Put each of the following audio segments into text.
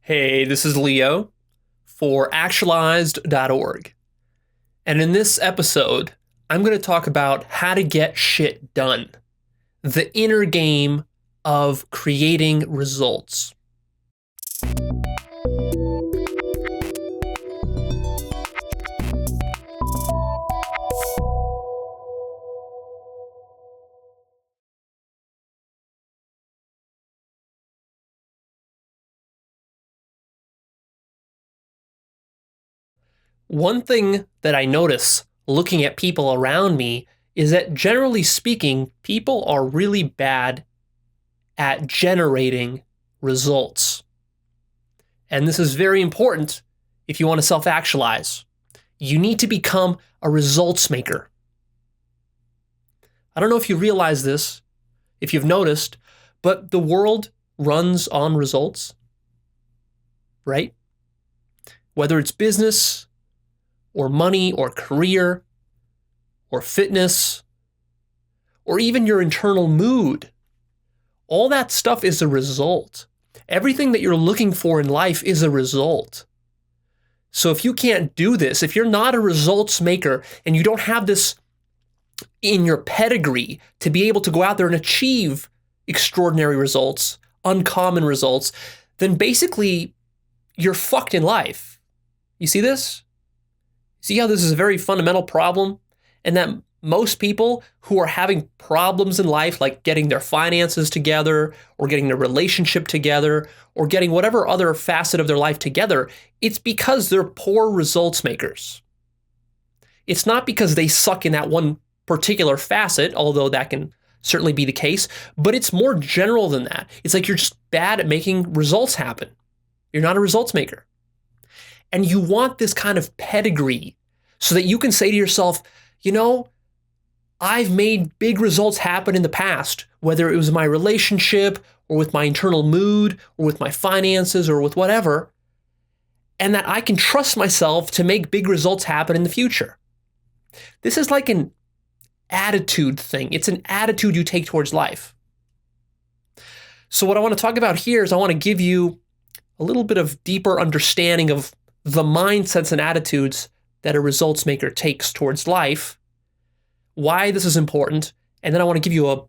Hey, this is Leo for Actualized.org. And in this episode, I'm going to talk about how to get shit done, the inner game of creating results. One thing that I notice looking at people around me is that generally speaking, people are really bad at generating results. And this is very important if you want to self-actualize. You need to become a results maker. I don't know if you realize this, if you've noticed, but the world runs on results, right? Whether it's business, or money, or career, or fitness, or even your internal mood. All that stuff is a result. Everything that you're looking for in life is a result. So if you can't do this, if you're not a results maker and you don't have this in your pedigree to be able to go out there and achieve extraordinary results, uncommon results, then basically you're fucked in life. You see this? See how this is a very fundamental problem? And that most people who are having problems in life, like getting their finances together, or getting their relationship together, or getting whatever other facet of their life together, it's because they're poor results makers. It's not because they suck in that one particular facet, although that can certainly be the case, but it's more general than that. It's like you're just bad at making results happen. You're not a results maker. And you want this kind of pedigree so that you can say to yourself, you know, I've made big results happen in the past, whether it was my relationship or with my internal mood or with my finances or with whatever, and that I can trust myself to make big results happen in the future. This is like an attitude thing. It's an attitude you take towards life. So what I want to talk about here is I want to give you a little bit of deeper understanding of the mindsets and attitudes that a results maker takes towards life, why this is important, and then I want to give you a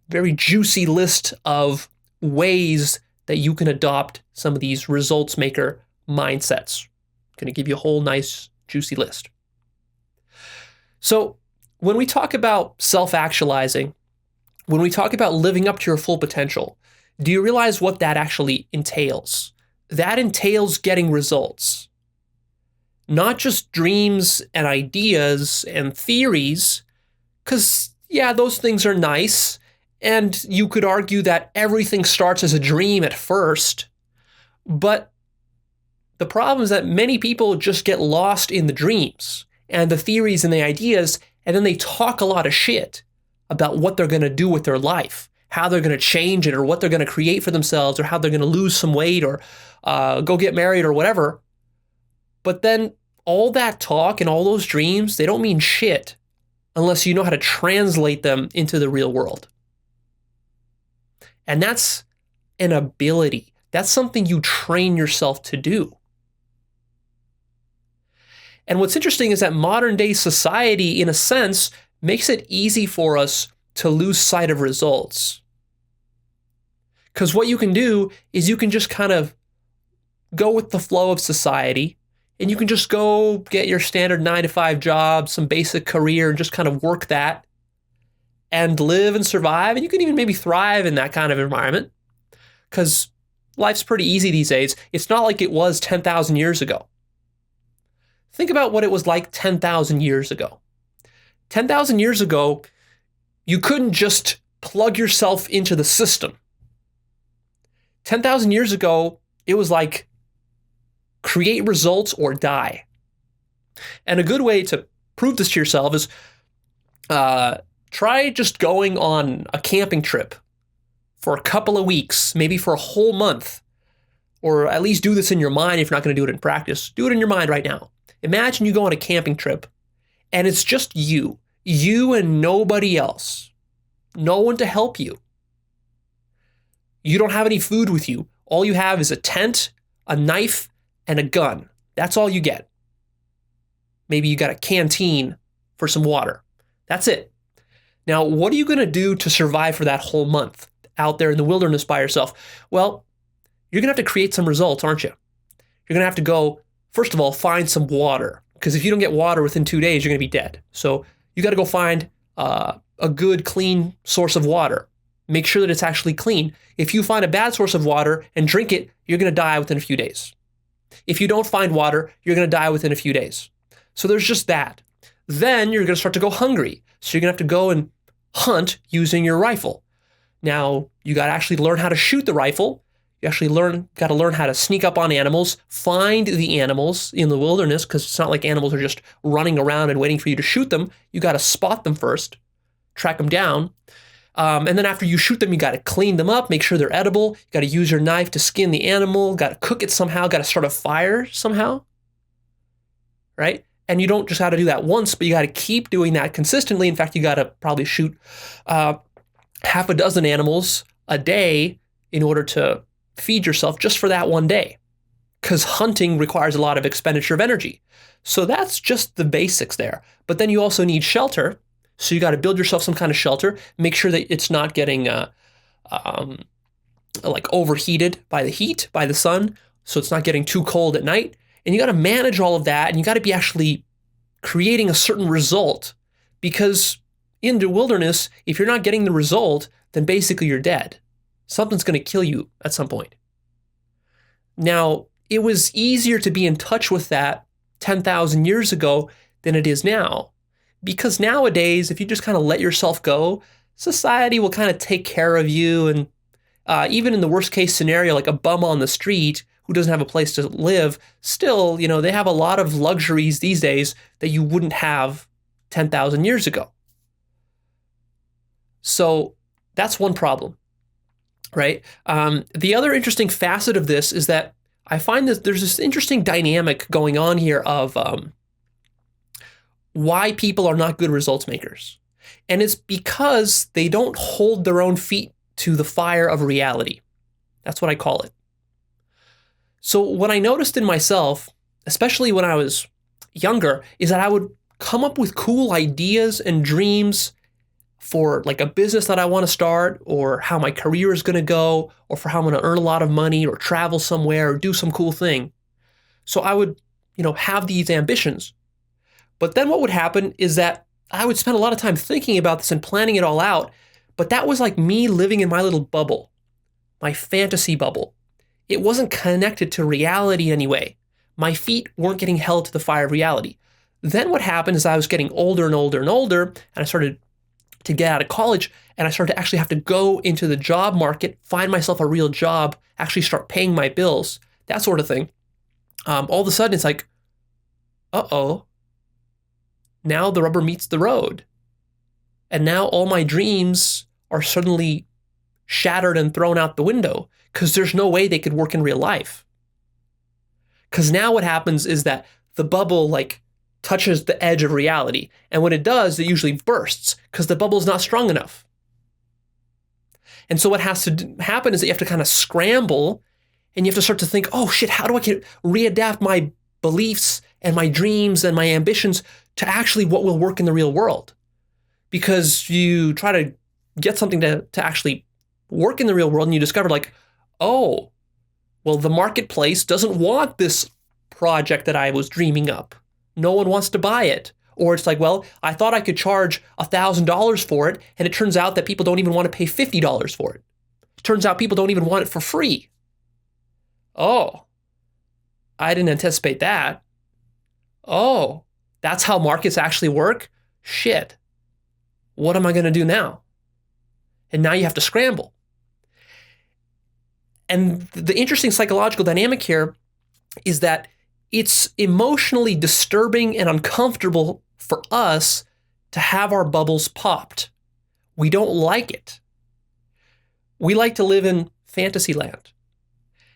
very juicy list of ways that you can adopt some of these results maker mindsets. I'm going to give you a whole nice juicy list. So when we talk about self-actualizing, when we talk about living up to your full potential, do you realize what that actually entails? That entails getting results. Not just dreams and ideas and theories, because, yeah, those things are nice, and you could argue that everything starts as a dream at first, but the problem is that many people just get lost in the dreams and the theories and the ideas, and then they talk a lot of shit about what they're going to do with their life, how they're going to change it, or what they're going to create for themselves, or how they're going to lose some weight, or go get married, or whatever. But then all that talk and all those dreams, they don't mean shit unless you know how to translate them into the real world. And that's an ability. That's something you train yourself to do. And what's interesting is that modern day society, in a sense, makes it easy for us to lose sight of results. Because what you can do is you can just kind of go with the flow of society, and you can just go get your standard 9-to-5 job, some basic career, and just kind of work that and live and survive. And you can even maybe thrive in that kind of environment because life's pretty easy these days. It's not like it was 10,000 years ago. Think about what it was like 10,000 years ago. 10,000 years ago, you couldn't just plug yourself into the system. 10,000 years ago, it was like create results or die. And a good way to prove this to yourself is try just going on a camping trip for a couple of weeks, maybe for a whole month, or at least do this in your mind if you're not going to do it in practice. Do it in your mind right now. Imagine you go on a camping trip and it's just you and nobody else, no one to help you. You don't have any food with you. All you have is a tent, a knife, and a gun. That's all you get. Maybe you got a canteen for some water. That's it. Now, what are you going to do to survive for that whole month out there in the wilderness by yourself? Well, you're going to have to create some results, aren't you? You're going to have to go, first of all, find some water. Because if you don't get water within 2 days, you're going to be dead. So you got to go find a good, clean source of water. Make sure that it's actually clean. If you find a bad source of water and drink it, you're going to die within a few days. If you don't find water, you're going to die within a few days. So there's just that. Then you're going to start to go hungry. So you're going to have to go and hunt using your rifle. Now, you got to actually learn how to shoot the rifle. You actually got to learn how to sneak up on animals, find the animals in the wilderness, because it's not like animals are just running around and waiting for you to shoot them. You got to spot them first, track them down. And then after you shoot them, you got to clean them up, make sure they're edible. You got to use your knife to skin the animal, got to cook it somehow, got to start a fire somehow, right? And you don't just got to do that once, but you got to keep doing that consistently. In fact, you got to probably shoot half a dozen animals a day in order to feed yourself just for that one day, because hunting requires a lot of expenditure of energy. So that's just the basics there. But then you also need shelter. So you got to build yourself some kind of shelter, make sure that it's not getting like overheated by the heat, by the sun, so it's not getting too cold at night. And you got to manage all of that, and you got to be actually creating a certain result, because in the wilderness, if you're not getting the result, then basically you're dead. Something's going to kill you at some point. Now, it was easier to be in touch with that 10,000 years ago than it is now. Because nowadays, if you just kind of let yourself go, society will kind of take care of you. And even in the worst case scenario, like a bum on the street who doesn't have a place to live, still, they have a lot of luxuries these days that you wouldn't have 10,000 years ago. So that's one problem, right? The other interesting facet of this is that I find that there's this interesting dynamic going on here of why people are not good results makers. And it's because they don't hold their own feet to the fire of reality. That's what I call it. So what I noticed in myself, especially when I was younger, is that I would come up with cool ideas and dreams for like a business that I want to start, or how my career is going to go, or for how I'm going to earn a lot of money or travel somewhere or do some cool thing. So I would, have these ambitions. But then what would happen is that I would spend a lot of time thinking about this and planning it all out. But that was like me living in my little bubble, my fantasy bubble. It wasn't connected to reality anyway. My feet weren't getting held to the fire of reality. Then what happened is I was getting older and older and older, and I started to get out of college, and I started to actually have to go into the job market, find myself a real job, actually start paying my bills, that sort of thing. All of a sudden, it's like, uh-oh. Now the rubber meets the road. And now all my dreams are suddenly shattered and thrown out the window, because there's no way they could work in real life. Because now what happens is that the bubble touches the edge of reality. And when it does, it usually bursts because the bubble's not strong enough. And so what has to happen is that you have to kind of scramble, and you have to start to think, oh shit, how do I readapt my beliefs and my dreams and my ambitions to actually what will work in the real world? Because you try to get something to actually work in the real world, and you discover oh, well, the marketplace doesn't want this project that I was dreaming up. No one wants to buy it. Or it's well, I thought I could charge $1,000 for it, and it turns out that people don't even want to pay $50 for it. Turns out people don't even want it for free. Oh, I didn't anticipate that. Oh, that's how markets actually work? Shit. What am I going to do now? And now you have to scramble. And the interesting psychological dynamic here is that it's emotionally disturbing and uncomfortable for us to have our bubbles popped. We don't like it. We like to live in fantasy land.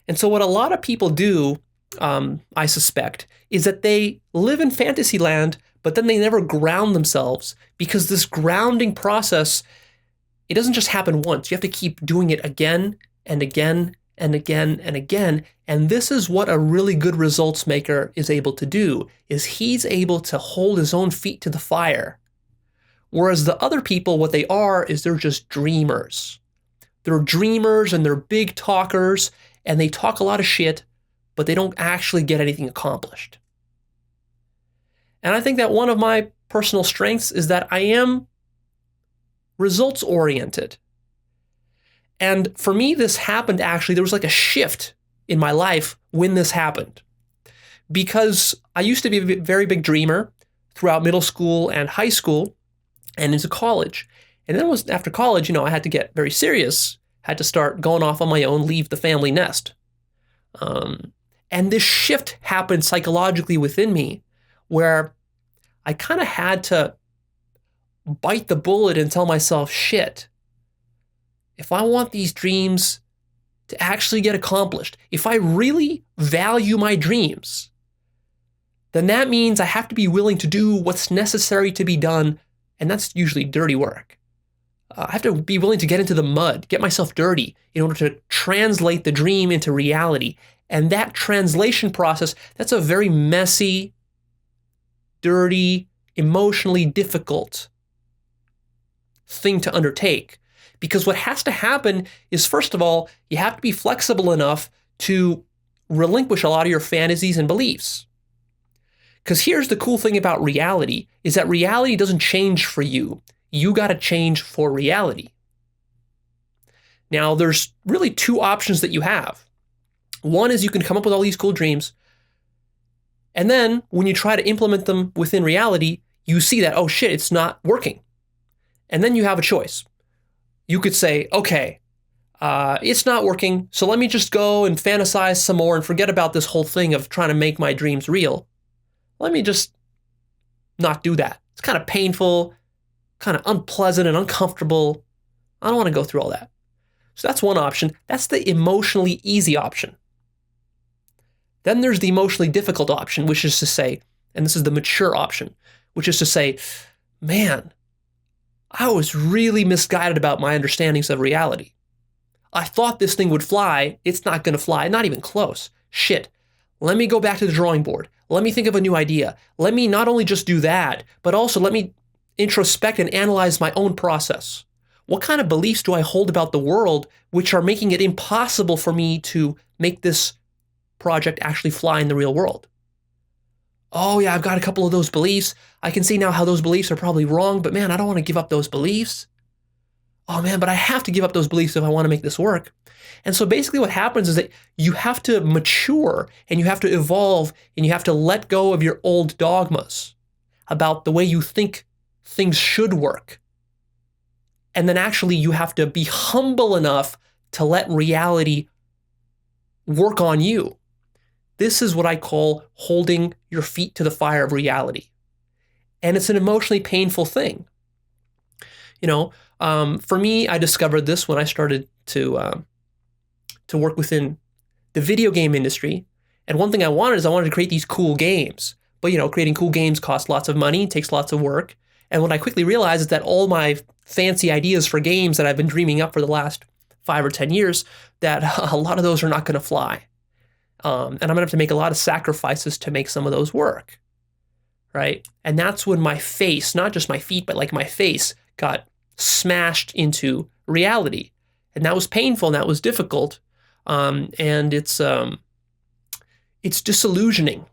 And so what a lot of people do, I suspect, is that they live in fantasy land, but then they never ground themselves, because this grounding process, it doesn't just happen once. You have to keep doing it again and again and again and again. And this is what a really good results maker is able to do, is he's able to hold his own feet to the fire. Whereas the other people, what they are is they're just dreamers. They're dreamers and they're big talkers and they talk a lot of shit, but they don't actually get anything accomplished. And I think that one of my personal strengths is that I am results oriented. And for me, this happened actually, there was like a shift in my life when this happened. Because I used to be a very big dreamer throughout middle school and high school and into college. And then after college, I had to get very serious, had to start going off on my own, leave the family nest. And this shift happened psychologically within me where I kind of had to bite the bullet and tell myself, shit, if I want these dreams to actually get accomplished, if I really value my dreams, then that means I have to be willing to do what's necessary to be done, and that's usually dirty work. I have to be willing to get into the mud, get myself dirty in order to translate the dream into reality. And that translation process, that's a very messy, dirty, emotionally difficult thing to undertake. Because what has to happen is, first of all, you have to be flexible enough to relinquish a lot of your fantasies and beliefs. Because here's the cool thing about reality, is that reality doesn't change for you. You got to change for reality. Now, there's really two options that you have. One is you can come up with all these cool dreams, and then when you try to implement them within reality, you see that, oh shit, it's not working. And then you have a choice. You could say, okay, it's not working, so let me just go and fantasize some more and forget about this whole thing of trying to make my dreams real. Let me just not do that. It's kind of painful, kind of unpleasant and uncomfortable. I don't want to go through all that. So that's one option. That's the emotionally easy option. Then there's the emotionally difficult option, which is to say, and this is the mature option, which is to say, man, I was really misguided about my understandings of reality. I thought this thing would fly. It's not going to fly, not even close. Shit. Let me go back to the drawing board. Let me think of a new idea. Let me not only just do that, but also let me introspect and analyze my own process. What kind of beliefs do I hold about the world which are making it impossible for me to make this project actually fly in the real world? Oh yeah, I've got a couple of those beliefs. I can see now how those beliefs are probably wrong, but man, I don't want to give up those beliefs. Oh man, but I have to give up those beliefs if I want to make this work. And so basically what happens is that you have to mature and you have to evolve and you have to let go of your old dogmas about the way you think things should work. And then actually you have to be humble enough to let reality work on you. This is what I call holding your feet to the fire of reality. And it's an emotionally painful thing. For me, I discovered this when I started to work within the video game industry. And one thing I wanted to create these cool games. But, creating cool games costs lots of money, takes lots of work. And what I quickly realized is that all my fancy ideas for games that I've been dreaming up for the last 5 or 10 years, that a lot of those are not going to fly. And I'm going to have to make a lot of sacrifices to make some of those work, right? And that's when my face, not just my feet, but like my face got smashed into reality. And that was painful and that was difficult. And it's disillusioning,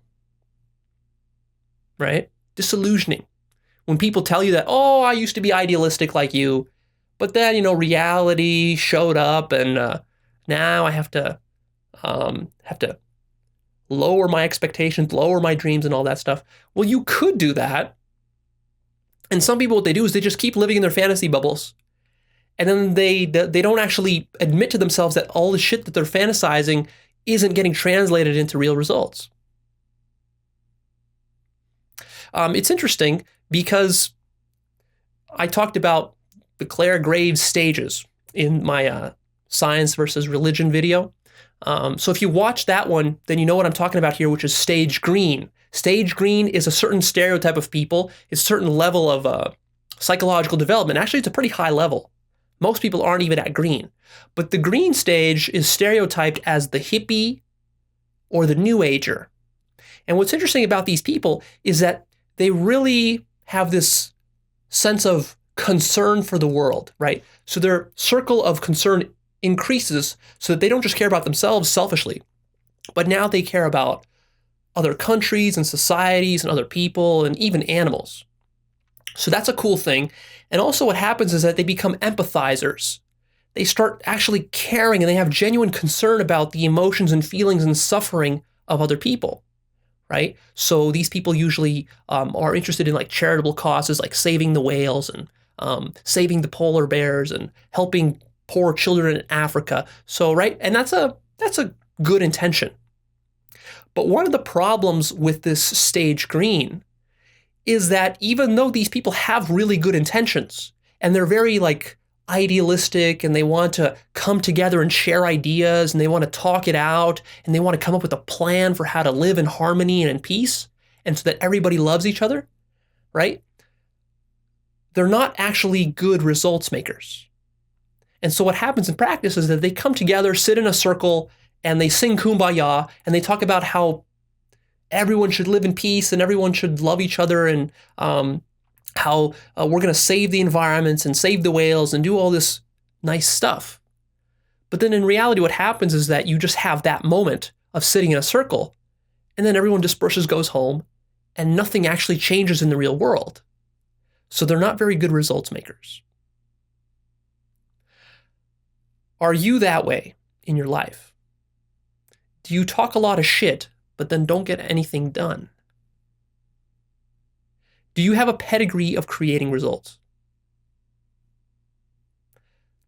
right? Disillusioning. When people tell you that, oh, I used to be idealistic like you, but then, reality showed up and now I have to lower my expectations, lower my dreams and all that stuff. Well, you could do that. And some people, what they do is they just keep living in their fantasy bubbles. And then they don't actually admit to themselves that all the shit that they're fantasizing isn't getting translated into real results. It's interesting because I talked about the Claire Graves stages in my science versus religion video. So if you watch that one, then you know what I'm talking about here, which is stage green. Stage green is a certain stereotype of people. It's a certain level of psychological development. Actually, it's a pretty high level. Most people aren't even at green. But the green stage is stereotyped as the hippie or the new ager. And what's interesting about these people is that they really have this sense of concern for the world, right? So their circle of concern increases so that they don't just care about themselves selfishly, but now they care about other countries and societies and other people and even animals. So that's a cool thing. And also what happens is that they become empathizers. They start actually caring and they have genuine concern about the emotions and feelings and suffering of other people, right? So these people usually are interested in like charitable causes like saving the whales and saving the polar bears and helping poor children in Africa. So, right? And that's a good intention. But one of the problems with this stage green is that even though these people have really good intentions and they're very like idealistic and they want to come together and share ideas and they want to talk it out and they want to come up with a plan for how to live in harmony and in peace and so that everybody loves each other, right? They're not actually good results makers. And so what happens in practice is that they come together, sit in a circle, and they sing Kumbaya, and they talk about how everyone should live in peace and everyone should love each other and how we're going to save the environments and save the whales and do all this nice stuff. But then in reality, what happens is that you just have that moment of sitting in a circle, and then everyone disperses, goes home, and nothing actually changes in the real world. So they're not very good results makers. Are you that way in your life? Do you talk a lot of shit, but then don't get anything done? Do you have a pedigree of creating results?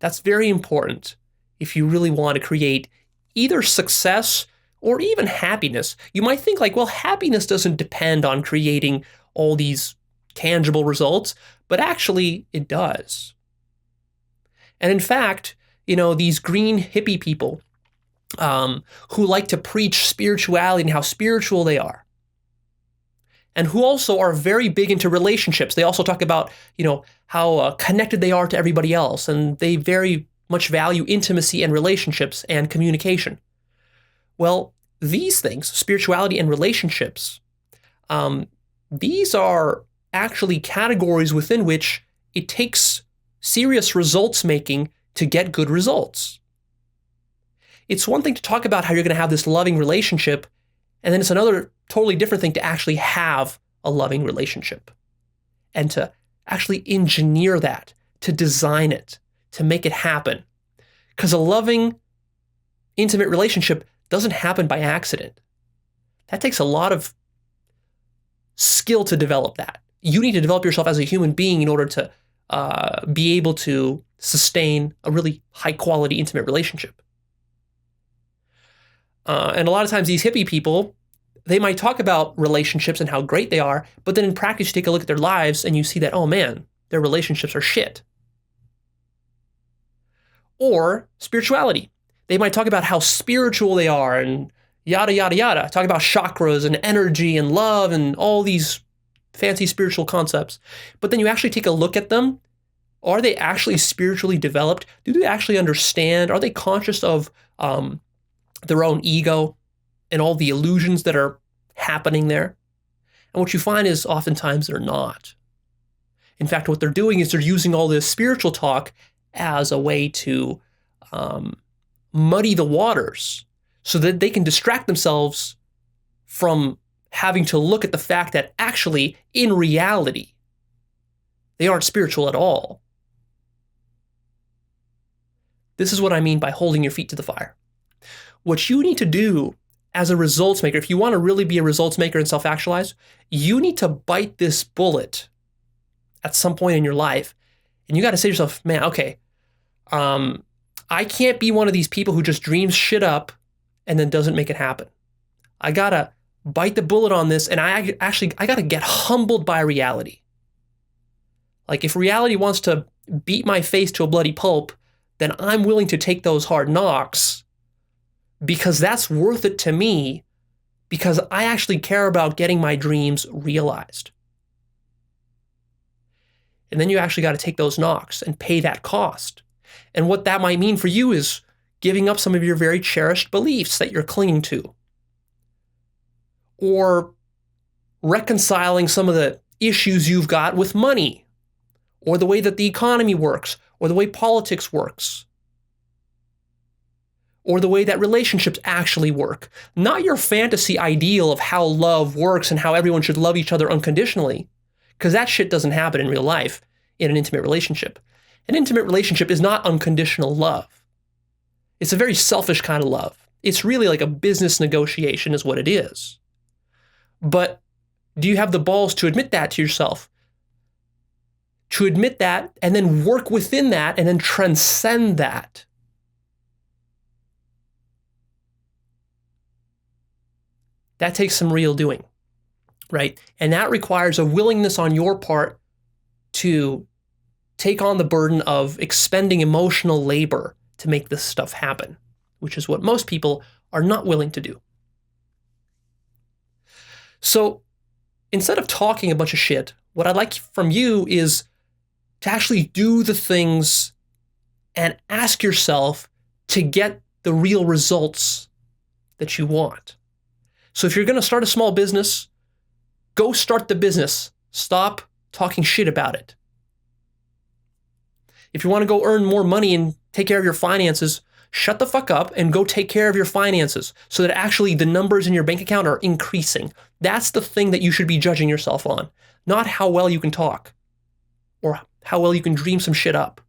That's very important if you really want to create either success or even happiness. You might think like, well, happiness doesn't depend on creating all these tangible results, but actually it does. And in fact, these green hippie people who like to preach spirituality and how spiritual they are, and who also are very big into relationships. They also talk about, how connected they are to everybody else, and they very much value intimacy and relationships and communication. Well, these things, spirituality and relationships, these are actually categories within which it takes serious results making to get good results. It's one thing to talk about how you're going to have this loving relationship, and then it's another totally different thing to actually have a loving relationship and to actually engineer that, to design it, to make it happen. Because a loving, intimate relationship doesn't happen by accident. That takes a lot of skill to develop that. You need to develop yourself as a human being in order to be able to sustain a really high quality, intimate relationship. And a lot of times these hippie people, they might talk about relationships and how great they are, but then in practice you take a look at their lives and you see that, oh man, their relationships are shit. Or spirituality. They might talk about how spiritual they are and yada, yada, yada. Talk about chakras and energy and love and all these fancy spiritual concepts. But then you actually take a look at them. Are they actually spiritually developed? Do they actually understand? Are they conscious of their own ego and all the illusions that are happening there? And what you find is oftentimes they're not. In fact, what they're doing is they're using all this spiritual talk as a way to muddy the waters so that they can distract themselves from having to look at the fact that actually, in reality, they aren't spiritual at all. This is what I mean by holding your feet to the fire. What you need to do as a results maker, if you want to really be a results maker and self-actualize, you need to bite this bullet at some point in your life. And you got to say to yourself, man, okay, I can't be one of these people who just dreams shit up and then doesn't make it happen. I got to bite the bullet on this, and I got to get humbled by reality. Like if reality wants to beat my face to a bloody pulp, then I'm willing to take those hard knocks because that's worth it to me, because I actually care about getting my dreams realized. And then you actually got to take those knocks and pay that cost. And what that might mean for you is giving up some of your very cherished beliefs that you're clinging to, or reconciling some of the issues you've got with money, or the way that the economy works, or the way politics works, or the way that relationships actually work. Not your fantasy ideal of how love works and how everyone should love each other unconditionally, because that shit doesn't happen in real life in an intimate relationship. An intimate relationship is not unconditional love. It's a very selfish kind of love. It's really like a business negotiation is what it is. But do you have the balls to admit that to yourself? To admit that and then work within that and then transcend that? That takes some real doing, right? And that requires a willingness on your part to take on the burden of expending emotional labor to make this stuff happen, which is what most people are not willing to do. So instead of talking a bunch of shit, what I'd like from you is to actually do the things and ask yourself to get the real results that you want. So if you're going to start a small business, go start the business. Stop talking shit about it. If you want to go earn more money and take care of your finances, shut the fuck up and go take care of your finances so that actually the numbers in your bank account are increasing. That's the thing that you should be judging yourself on, not how well you can talk or how well you can dream some shit up.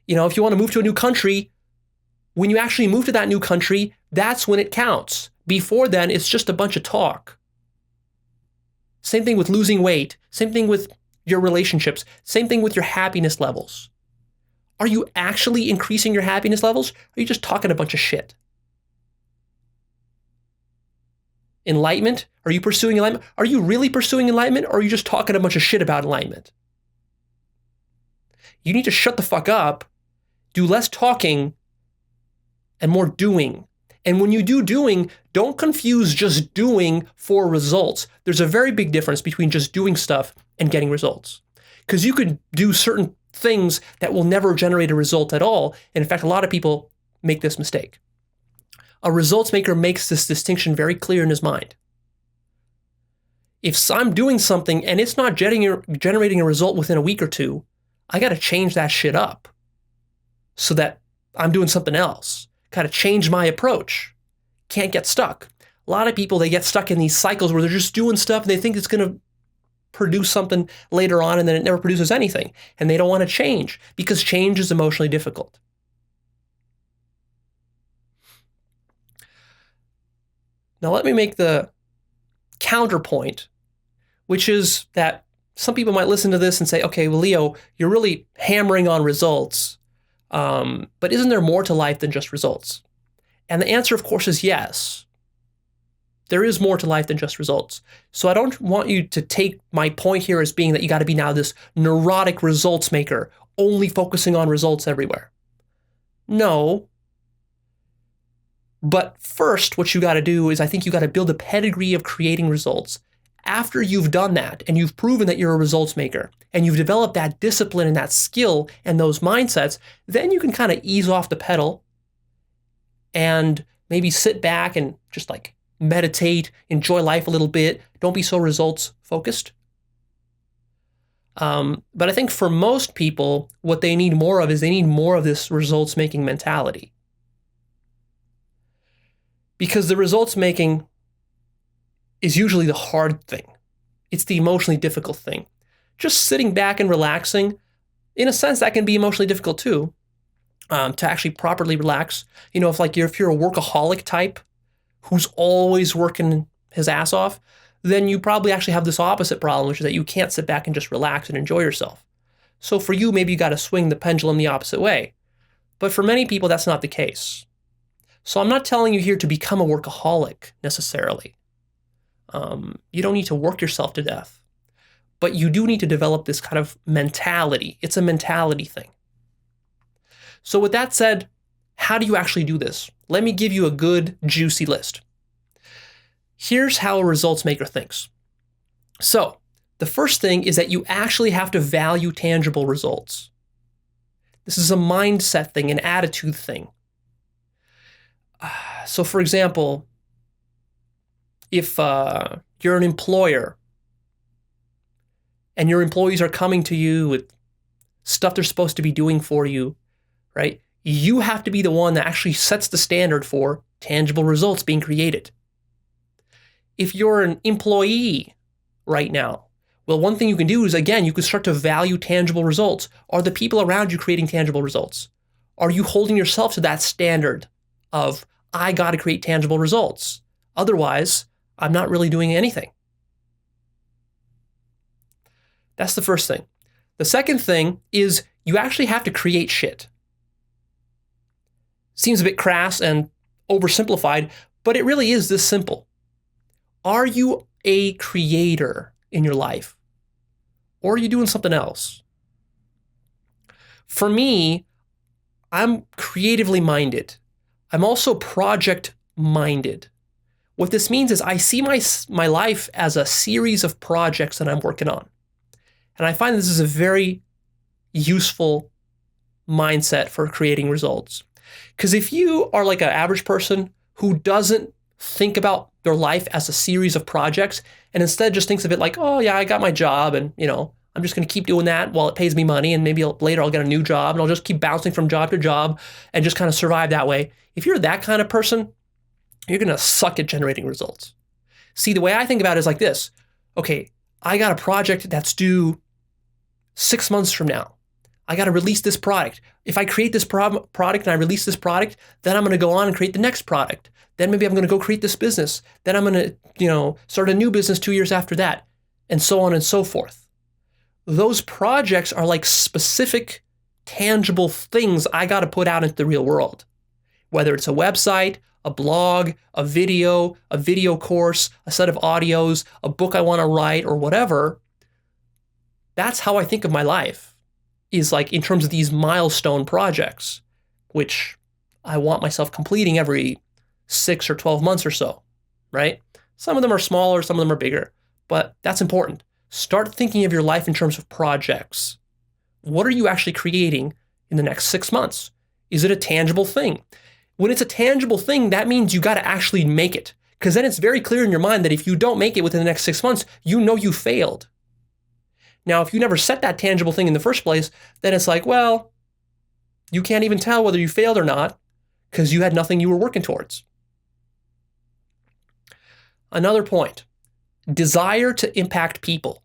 You know, if you want to move to a new country, when you actually move to that new country, that's when it counts. Before then, it's just a bunch of talk. Same thing with losing weight. Same thing with your relationships. Same thing with your happiness levels. Are you actually increasing your happiness levels? Or are you just talking a bunch of shit? Enlightenment? Are you pursuing enlightenment? Are you really pursuing enlightenment? Or are you just talking a bunch of shit about enlightenment? You need to shut the fuck up, do less talking, and more doing. And when you do doing, don't confuse just doing for results. There's a very big difference between just doing stuff and getting results. Because you could do certain things that will never generate a result at all. And in fact, a lot of people make this mistake. A results maker makes this distinction very clear in his mind. If I'm doing something and it's not generating a result within a week or two, I got to change that shit up so that I'm doing something else. Got to change my approach. Can't get stuck. A lot of people, they get stuck in these cycles where they're just doing stuff and they think it's going to produce something later on and then it never produces anything. And they don't want to change because change is emotionally difficult. Now let me make the counterpoint, which is that some people might listen to this and say, okay, well, Leo, you're really hammering on results. But isn't there more to life than just results? And the answer, of course, is yes. There is more to life than just results. So I don't want you to take my point here as being that you got to be now this neurotic results maker, only focusing on results everywhere. No. But first, what you got to do is I think you got to build a pedigree of creating results. After you've done that and you've proven that you're a results maker and you've developed that discipline and that skill and those mindsets, then you can kind of ease off the pedal and maybe sit back and just like meditate, enjoy life a little bit. Don't be so results focused. But I think for most people, what they need more of is they need more of this results making mentality. Because the results making is usually the hard thing. It's the emotionally difficult thing. Just sitting back and relaxing, in a sense, that can be emotionally difficult too, to actually properly relax. You know, if you're a workaholic type who's always working his ass off, then you probably actually have this opposite problem, which is that you can't sit back and just relax and enjoy yourself. So for you, maybe you got to swing the pendulum the opposite way. But for many people, that's not the case. So I'm not telling you here to become a workaholic necessarily. You don't need to work yourself to death, but you do need to develop this kind of mentality. It's a mentality thing. So with that said, how do you actually do this? Let me give you a good, juicy list. Here's how a results maker thinks. So the first thing is that you actually have to value tangible results. This is a mindset thing, an attitude thing. So for example, if you're an employer and your employees are coming to you with stuff they're supposed to be doing for you, right? You have to be the one that actually sets the standard for tangible results being created. If you're an employee right now, well, one thing you can do is, again, you can start to value tangible results. Are the people around you creating tangible results? Are you holding yourself to that standard of, I got to create tangible results? Otherwise, I'm not really doing anything. That's the first thing. The second thing is you actually have to create shit. Seems a bit crass and oversimplified, but it really is this simple. Are you a creator in your life? Or are you doing something else? For me, I'm creatively minded. I'm also project minded. What this means is I see my life as a series of projects that I'm working on. And I find this is a very useful mindset for creating results. Because if you are like an average person who doesn't think about their life as a series of projects and instead just thinks of it like, oh yeah, I got my job and I'm just going to keep doing that while it pays me money and maybe later I'll get a new job and I'll just keep bouncing from job to job and just kind of survive that way. If you're that kind of person, you're going to suck at generating results. See, the way I think about it is like this. Okay, I got a project that's due 6 months from now. I got to release this product. If I create this product and I release this product, then I'm going to go on and create the next product. Then maybe I'm going to go create this business. Then I'm going to, start a new business 2 years after that, and so on and so forth. Those projects are like specific, tangible things I got to put out into the real world. Whether it's a website, a blog, a video course, a set of audios, a book I want to write, or whatever. That's how I think of my life, is like in terms of these milestone projects, which I want myself completing every 6 or 12 months or so, right? Some of them are smaller, some of them are bigger, but that's important. Start thinking of your life in terms of projects. What are you actually creating in the next 6 months? Is it a tangible thing? When it's a tangible thing, that means you got to actually make it, because then it's very clear in your mind that if you don't make it within the next 6 months, you failed. Now, if you never set that tangible thing in the first place, then it's like, well, you can't even tell whether you failed or not because you had nothing you were working towards. Another point, desire to impact people.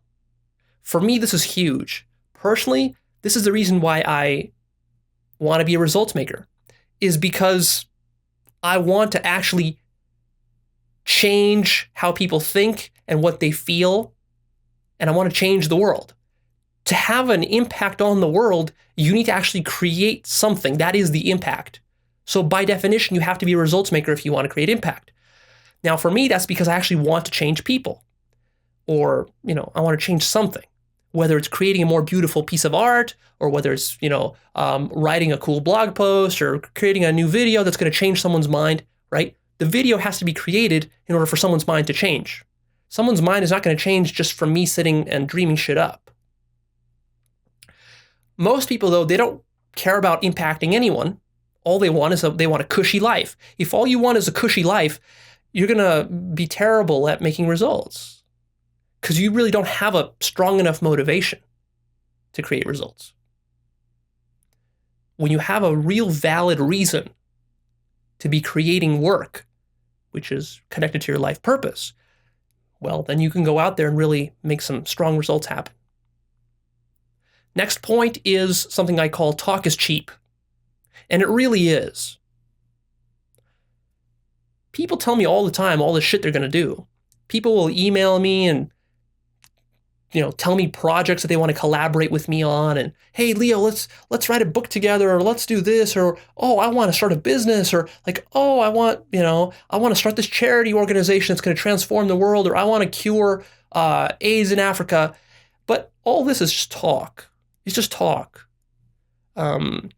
For me, this is huge. Personally, this is the reason why I want to be a results maker, is because I want to actually change how people think and what they feel, and I want to change the world. To have an impact on the world, you need to actually create something. That is the impact. So by definition, you have to be a results maker if you want to create impact. Now, for me, that's because I actually want to change people. Or, I want to change something. Whether it's creating a more beautiful piece of art, or whether it's, writing a cool blog post, or creating a new video that's going to change someone's mind, right? The video has to be created in order for someone's mind to change. Someone's mind is not going to change just from me sitting and dreaming shit up. Most people, though, they don't care about impacting anyone. All they want is they want a cushy life. If all you want is a cushy life, you're going to be terrible at making results because you really don't have a strong enough motivation to create results. When you have a real valid reason to be creating work, which is connected to your life purpose, well, then you can go out there and really make some strong results happen. Next point is something I call talk is cheap. And it really is. People tell me all the time all the shit they're going to do. People will email me and tell me projects that they want to collaborate with me on, and hey Leo, let's write a book together, or let's do this, or oh, I want to start a business, or like, oh, I want to start this charity organization that's going to transform the world, or I want to cure AIDS in Africa. But all this is just talk. It's just talk. Like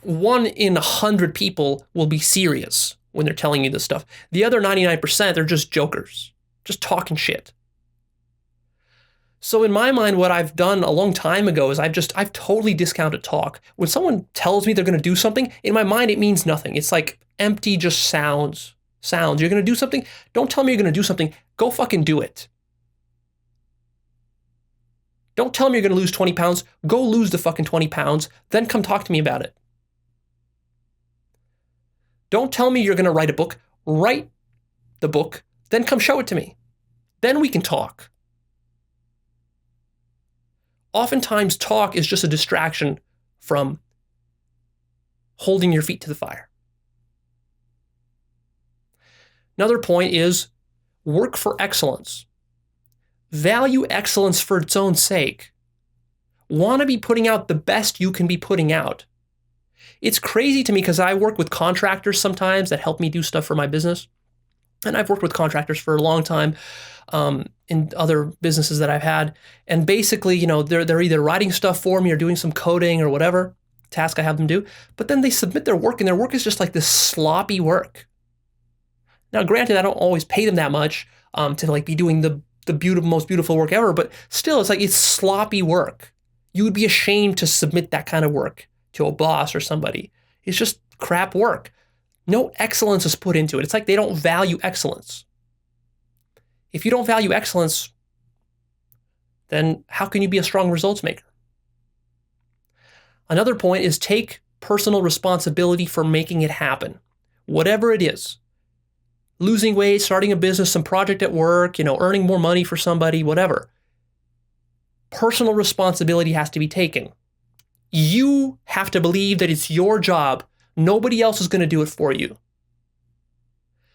1 in 100 people will be serious when they're telling you this stuff. The other 99%, they're just jokers, just talking shit. So in my mind, what I've done a long time ago is I've totally discounted talk. When someone tells me they're going to do something, in my mind, it means nothing. It's like empty, just sounds. Sounds. You're going to do something? Don't tell me you're going to do something. Go fucking do it. Don't tell me you're going to lose 20 pounds. Go lose the fucking 20 pounds. Then come talk to me about it. Don't tell me you're going to write a book. Write the book. Then come show it to me. Then we can talk. Oftentimes, talk is just a distraction from holding your feet to the fire. Another point is work for excellence. Value excellence for its own sake. Want to be putting out the best you can be putting out. It's crazy to me because I work with contractors sometimes that help me do stuff for my business. And I've worked with contractors for a long time in other businesses that I've had. And basically, they're either writing stuff for me or doing some coding or whatever task I have them do. But then they submit their work and their work is just like this sloppy work. Now, granted, I don't always pay them that much to like be doing the most beautiful work ever. But still, it's sloppy work. You would be ashamed to submit that kind of work to a boss or somebody. It's just crap work. No excellence is put into it. It's like they don't value excellence. If you don't value excellence, then how can you be a strong results maker? Another point is take personal responsibility for making it happen. Whatever it is. Losing weight, starting a business, some project at work, earning more money for somebody, whatever. Personal responsibility has to be taken. You have to believe that it's your job. Nobody else is going to do it for you.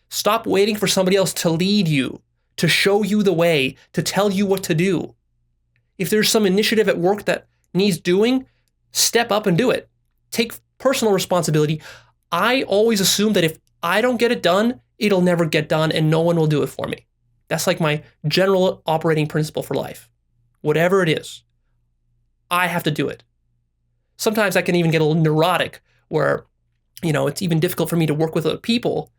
Stop waiting for somebody else to lead you, to show you the way, to tell you what to do. If there's some initiative at work that needs doing, step up and do it. Take personal responsibility. I always assume that if I don't get it done, it'll never get done and no one will do it for me. That's like my general operating principle for life. Whatever it is, I have to do it. Sometimes I can even get a little neurotic where it's even difficult for me to work with other people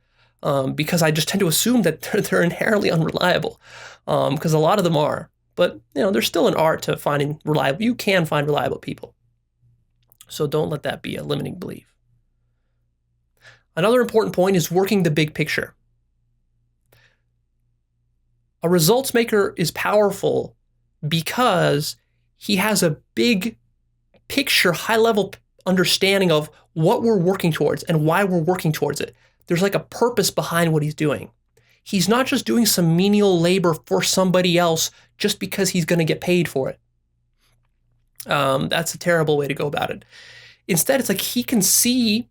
because I just tend to assume that they're inherently unreliable because a lot of them are. But, there's still an art to finding reliable. You can find reliable people. So don't let that be a limiting belief. Another important point is working the big picture. A results maker is powerful because he has a big picture, high-level understanding of what we're working towards and why we're working towards it. There's like a purpose behind what he's doing. He's not just doing some menial labor for somebody else just because he's going to get paid for it. That's a terrible way to go about it. Instead, it's like he can see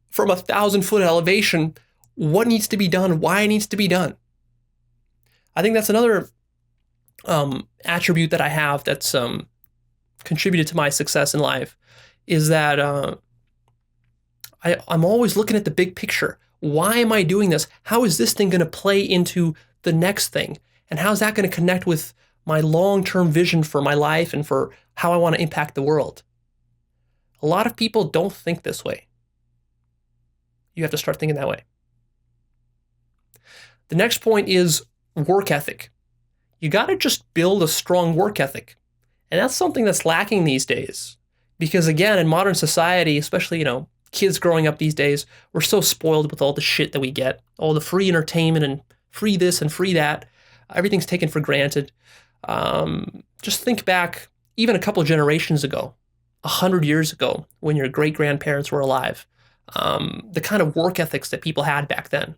from 1,000-foot elevation what needs to be done, why it needs to be done. I think that's another attribute that I have that's contributed to my success in life is that I'm always looking at the big picture. Why am I doing this? How is this thing going to play into the next thing? And how's that going to connect with my long-term vision for my life and for how I want to impact the world? A lot of people don't think this way. You have to start thinking that way. The next point is work ethic. You got to just build a strong work ethic. And that's something that's lacking these days. Because again, in modern society, especially, kids growing up these days, we're so spoiled with all the shit that we get, all the free entertainment and free this and free that. Everything's taken for granted. Just think back even a couple of generations ago, 100 years ago, when your great-grandparents were alive, the kind of work ethics that people had back then.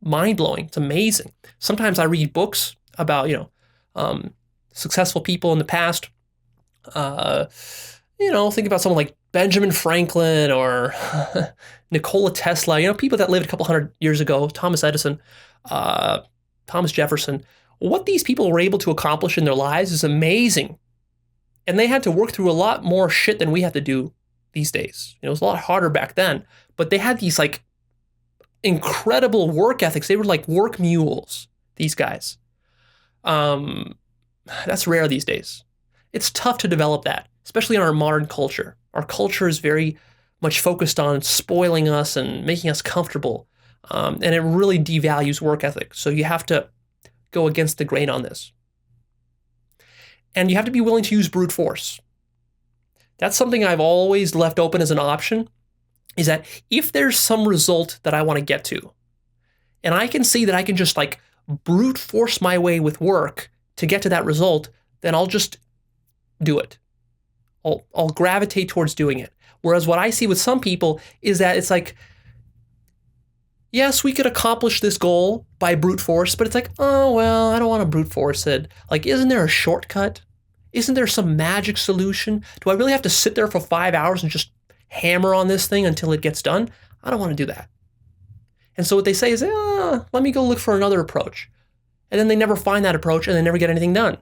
Mind-blowing. It's amazing. Sometimes I read books about, successful people in the past. Think about someone like Benjamin Franklin or Nikola Tesla, people that lived a couple hundred years ago, Thomas Edison, Thomas Jefferson. What these people were able to accomplish in their lives is amazing. And they had to work through a lot more shit than we have to do these days. It was a lot harder back then, but they had these like incredible work ethics. They were like work mules, these guys. That's rare these days. It's tough to develop that, especially in our modern culture. Our culture is very much focused on spoiling us and making us comfortable. And it really devalues work ethic. So you have to go against the grain on this. And you have to be willing to use brute force. That's something I've always left open as an option, is that if there's some result that I want to get to, and I can see that I can just like brute force my way with work to get to that result, then I'll just do it. I'll gravitate towards doing it. Whereas what I see with some people is that it's like, yes, we could accomplish this goal by brute force, but it's like, oh, well, I don't want to brute force it. Like, isn't there a shortcut? Isn't there some magic solution? Do I really have to sit there for 5 hours and just hammer on this thing until it gets done? I don't want to do that. And so what they say is, let me go look for another approach. And then they never find that approach and they never get anything done.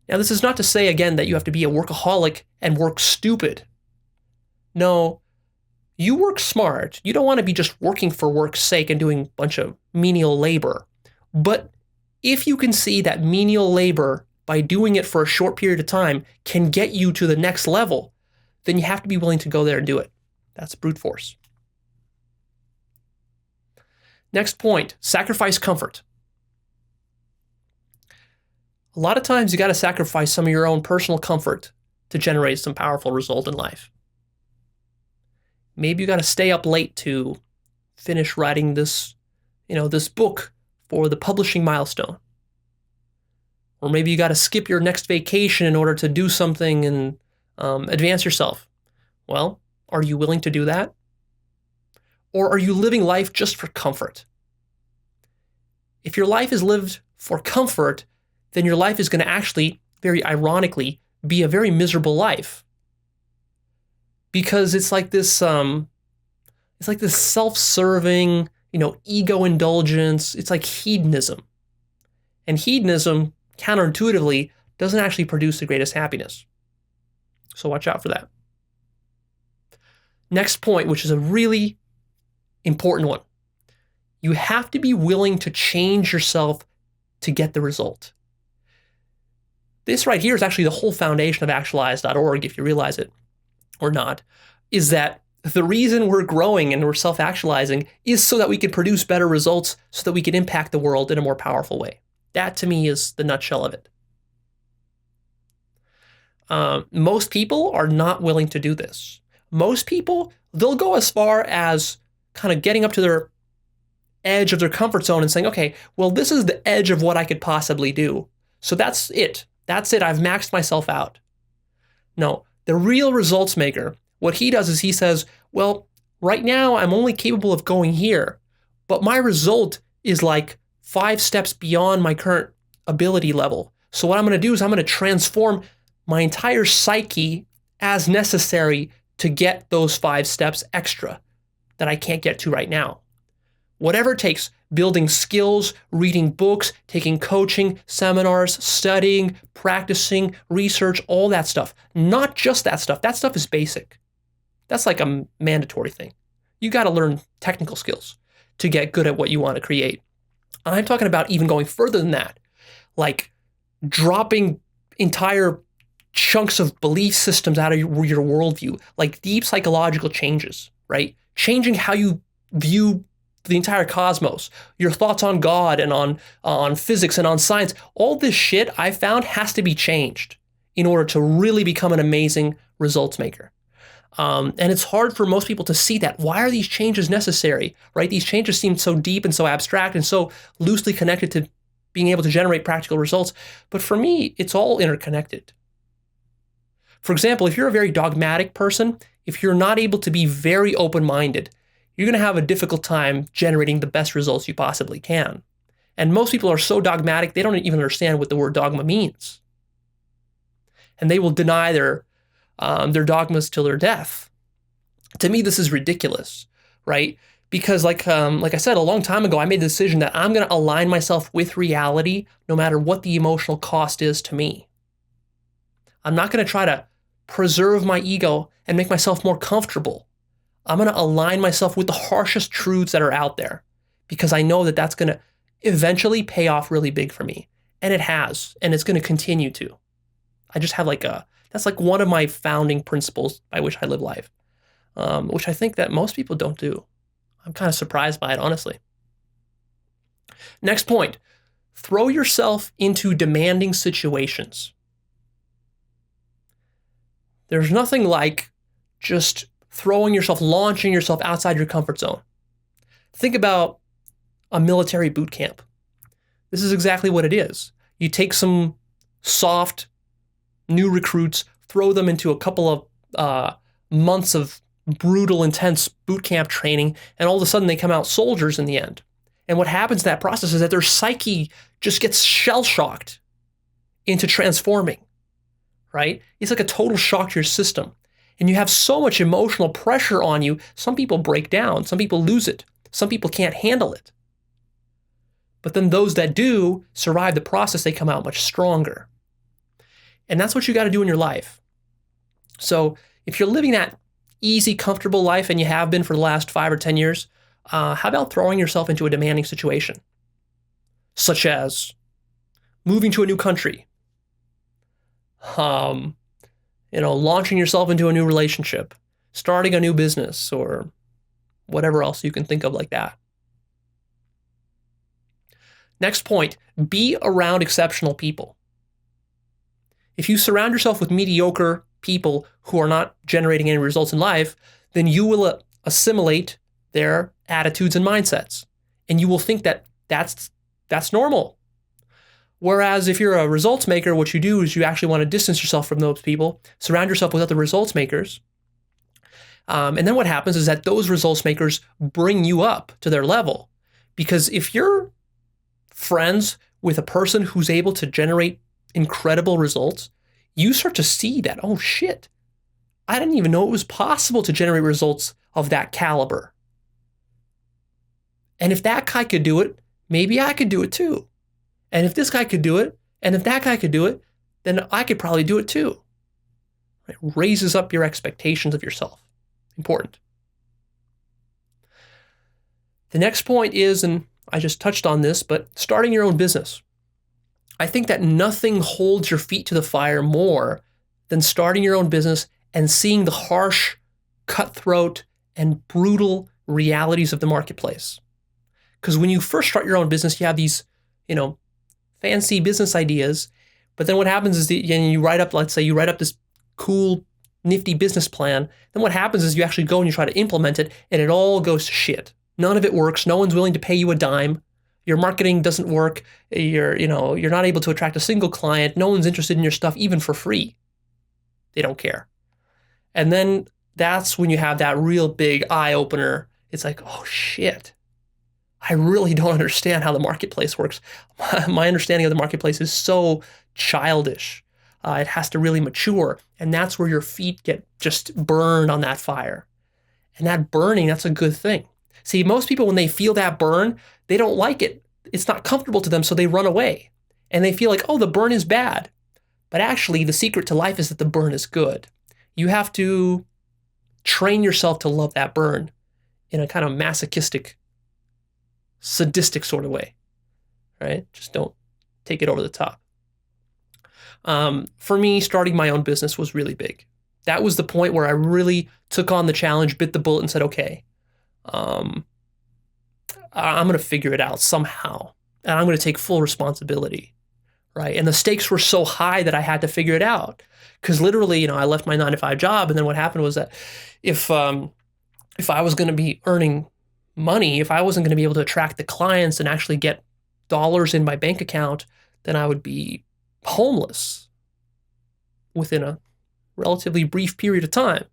Now, this is not to say, again, that you have to be a workaholic and work stupid. No, you work smart. You don't want to be just working for work's sake and doing a bunch of menial labor. But if you can see that menial labor, by doing it for a short period of time, can get you to the next level, then you have to be willing to go there and do it. That's brute force. Next point, sacrifice comfort. A lot of times you got to sacrifice some of your own personal comfort to generate some powerful result in life. Maybe you got to stay up late to finish writing this book for the publishing milestone. Or maybe you got to skip your next vacation in order to do something and advance yourself. Well, are you willing to do that? Or are you living life just for comfort? If your life is lived for comfort, then your life is going to actually, very ironically, be a very miserable life. Because it's like this self-serving, ego indulgence. It's like hedonism. And hedonism, counterintuitively, doesn't actually produce the greatest happiness. So watch out for that. Next point, which is a really important one. You have to be willing to change yourself to get the result. This right here is actually the whole foundation of Actualized.org, if you realize it or not, is that the reason we're growing and we're self-actualizing is so that we can produce better results, so that we can impact the world in a more powerful way. That, to me, is the nutshell of it. Most people are not willing to do this. Most people, they'll go as far as kind of getting up to their edge of their comfort zone and saying, okay, well, this is the edge of what I could possibly do. So that's it. That's it. I've maxed myself out. No, the real results maker, what he does is he says, well, right now I'm only capable of going here, but my result is like 5 steps beyond my current ability level. So what I'm going to do is I'm going to transform my entire psyche as necessary to get those 5 steps extra that I can't get to right now. Whatever it takes, building skills, reading books, taking coaching, seminars, studying, practicing, research, all that stuff. Not just that stuff. That stuff is basic. That's like a mandatory thing. You got to learn technical skills to get good at what you want to create. I'm talking about even going further than that, like dropping entire chunks of belief systems out of your worldview, like deep psychological changes, right? Changing how you view the entire cosmos, your thoughts on God and on physics and on science. All this shit I found has to be changed in order to really become an amazing results maker. And it's hard for most people to see that. Why are these changes necessary, right? These changes seem so deep and so abstract and so loosely connected to being able to generate practical results. But for me, it's all interconnected. For example, if you're a very dogmatic person, if you're not able to be very open-minded, you're going to have a difficult time generating the best results you possibly can. And most people are so dogmatic, they don't even understand what the word dogma means. And they will deny their dogmas till their death. To me, this is ridiculous, right? Because like I said, a long time ago, I made the decision that I'm going to align myself with reality no matter what the emotional cost is to me. I'm not going to try to preserve my ego and make myself more comfortable. I'm going to align myself with the harshest truths that are out there because I know that that's going to eventually pay off really big for me. And it has, and it's going to continue to. I just have that's like one of my founding principles by which I live life, which I think that most people don't do. I'm kind of surprised by it, honestly. Next point, throw yourself into demanding situations. There's nothing like just launching yourself outside your comfort zone. Think about a military boot camp. This is exactly what it is. You take some soft new recruits, throw them into a couple of months of brutal, intense boot camp training, and all of a sudden they come out soldiers in the end. And what happens in that process is that their psyche just gets shell-shocked into transforming, right? It's like a total shock to your system. And you have so much emotional pressure on you, some people break down, some people lose it, some people can't handle it. But then those that do survive the process, they come out much stronger. And that's what you got to do in your life. So if you're living that easy, comfortable life, and you have been for the last 5 or 10 years, how about throwing yourself into a demanding situation, such as moving to a new country, launching yourself into a new relationship, starting a new business, or whatever else you can think of like that. Next point, be around exceptional people. If you surround yourself with mediocre people who are not generating any results in life, then you will assimilate their attitudes and mindsets. And you will think that that's normal. Whereas if you're a results maker, what you do is you actually want to distance yourself from those people, surround yourself with other results makers. And then what happens is that those results makers bring you up to their level. Because if you're friends with a person who's able to generate incredible results, you start to see that, oh shit, I didn't even know it was possible to generate results of that caliber. And if that guy could do it, maybe I could do it too. And if this guy could do it, and if that guy could do it, then I could probably do it too. It raises up your expectations of yourself. Important. The next point is, and I just touched on this, but starting your own business. I think that nothing holds your feet to the fire more than starting your own business and seeing the harsh, cutthroat, and brutal realities of the marketplace. Because when you first start your own business, you have these, fancy business ideas, but then what happens is you write up, let's say you write up this cool, nifty business plan. Then what happens is you actually go and you try to implement it, and it all goes to shit. None of it works. No one's willing to pay you a dime. Your marketing doesn't work. You're not able to attract a single client. No one's interested in your stuff, even for free. They don't care. And then that's when you have that real big eye opener. It's like, oh shit, I really don't understand how the marketplace works. My understanding of the marketplace is so childish. It has to really mature. And that's where your feet get just burned on that fire. And that burning, that's a good thing. See, most people, when they feel that burn, they don't like it. It's not comfortable to them, so they run away. And they feel like, oh, the burn is bad. But actually, the secret to life is that the burn is good. You have to train yourself to love that burn in a kind of masochistic, sadistic sort of way, right? Just don't take it over the top. For me, starting my own business was really big. That was the point where I really took on the challenge, bit the bullet, and said, okay, I'm going to figure it out somehow, and I'm going to take full responsibility, right? And the stakes were so high that I had to figure it out, because literally, I left my 9-to-5 job, and then what happened was that if I was going to be earning money, if I wasn't going to be able to attract the clients and actually get dollars in my bank account, then I would be homeless within a relatively brief period of time.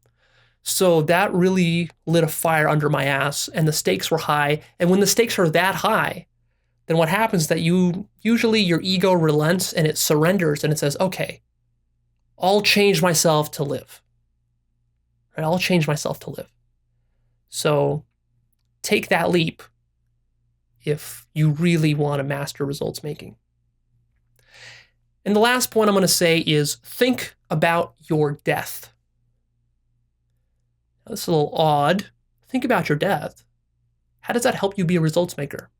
So that really lit a fire under my ass, and the stakes were high. And when the stakes are that high, then what happens is that usually your ego relents and it surrenders and it says, okay, I'll change myself to live. Right? I'll change myself to live. So take that leap if you really want to master results making. And the last point I'm going to say is think about your death. That's a little odd. Think about your death. How does that help you be a results maker?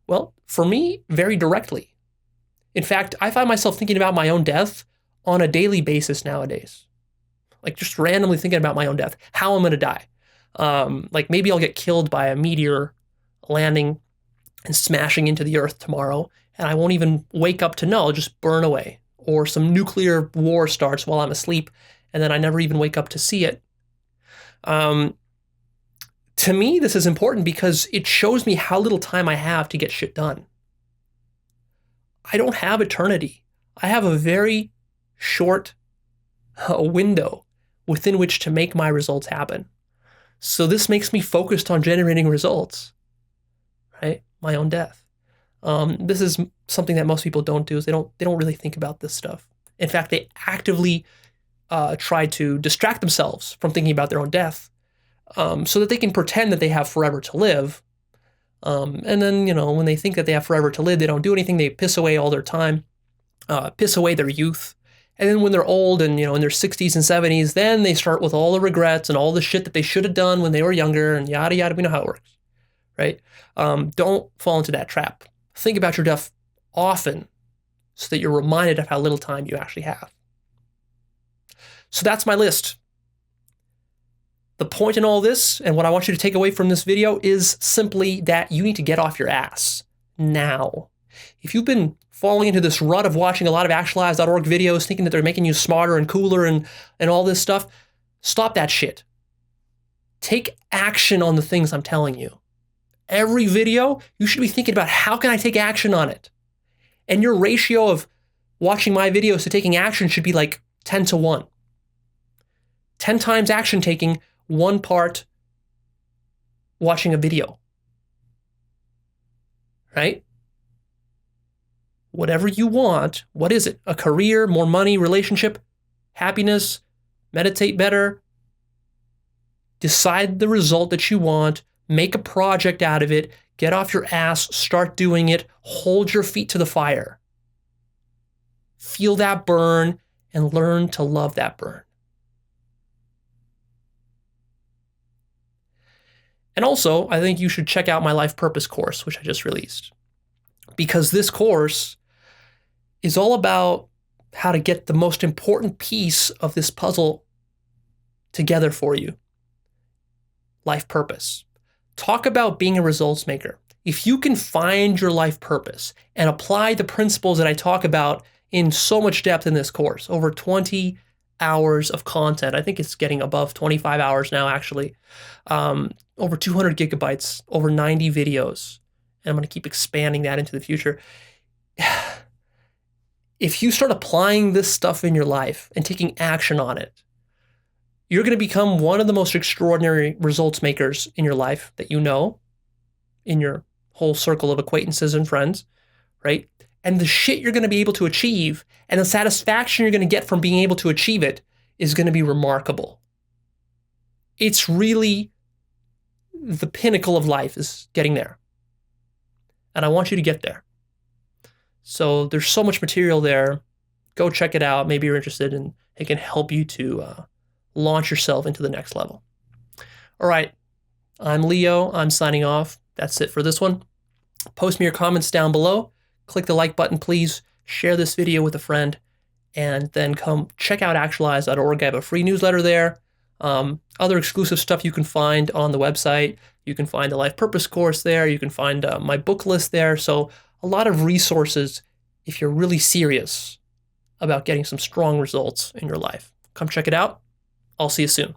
Well, for me, very directly. In fact, I find myself thinking about my own death on a daily basis nowadays. Like just randomly thinking about my own death, how I'm going to die. Like maybe I'll get killed by a meteor landing and smashing into the earth tomorrow, and I won't even wake up to know, I'll just burn away. Or some nuclear war starts while I'm asleep, and then I never even wake up to see it. To me, this is important because it shows me how little time I have to get shit done. I don't have eternity. I have a very short window within which to make my results happen. So this makes me focused on generating results, right? My own death. This is something that most people don't do. Is they don't really think about this stuff. In fact, they actively try to distract themselves from thinking about their own death, so that they can pretend that they have forever to live. And then, when they think that they have forever to live, they don't do anything. They piss away all their time, piss away their youth. And then when they're old and, in their 60s and 70s, then they start with all the regrets and all the shit that they should have done when they were younger and yada, yada. We know how it works, right? Don't fall into that trap. Think about your death often so that you're reminded of how little time you actually have. So that's my list. The point in all this, and what I want you to take away from this video, is simply that you need to get off your ass now. If you've been falling into this rut of watching a lot of Actualized.org videos, thinking that they're making you smarter and cooler and all this stuff, stop that shit. Take action on the things I'm telling you. Every video, you should be thinking about, how can I take action on it? And your ratio of watching my videos to taking action should be like 10 to 1. 10 times action taking, 1 part watching a video. Right? Whatever you want, what is it? A career, more money, relationship, happiness, meditate better. Decide the result that you want, make a project out of it, get off your ass, start doing it, hold your feet to the fire. Feel that burn and learn to love that burn. And also, I think you should check out my Life Purpose course, which I just released. Because this course is all about how to get the most important piece of this puzzle together for you. Life purpose. Talk about being a results maker. If you can find your life purpose and apply the principles that I talk about in so much depth in this course, over 20 hours of content. I think it's getting above 25 hours now, actually. Over 200 gigabytes, over 90 videos. And I'm going to keep expanding that into the future. If you start applying this stuff in your life and taking action on it, you're going to become one of the most extraordinary results makers in your life that you know, in your whole circle of acquaintances and friends, right? And the shit you're going to be able to achieve and the satisfaction you're going to get from being able to achieve it is going to be remarkable. It's really the pinnacle of life, is getting there. And I want you to get there. So there's so much material there. Go check it out. Maybe you're interested and it can help you to launch yourself into the next level. All right. I'm Leo. I'm signing off. That's it for this one. Post me your comments down below. Click the like button, please. Share this video with a friend. And then come check out Actualized.org. I have a free newsletter there. Other exclusive stuff you can find on the website. You can find the Life Purpose course there. You can find my book list there. So a lot of resources if you're really serious about getting some strong results in your life. Come check it out. I'll see you soon.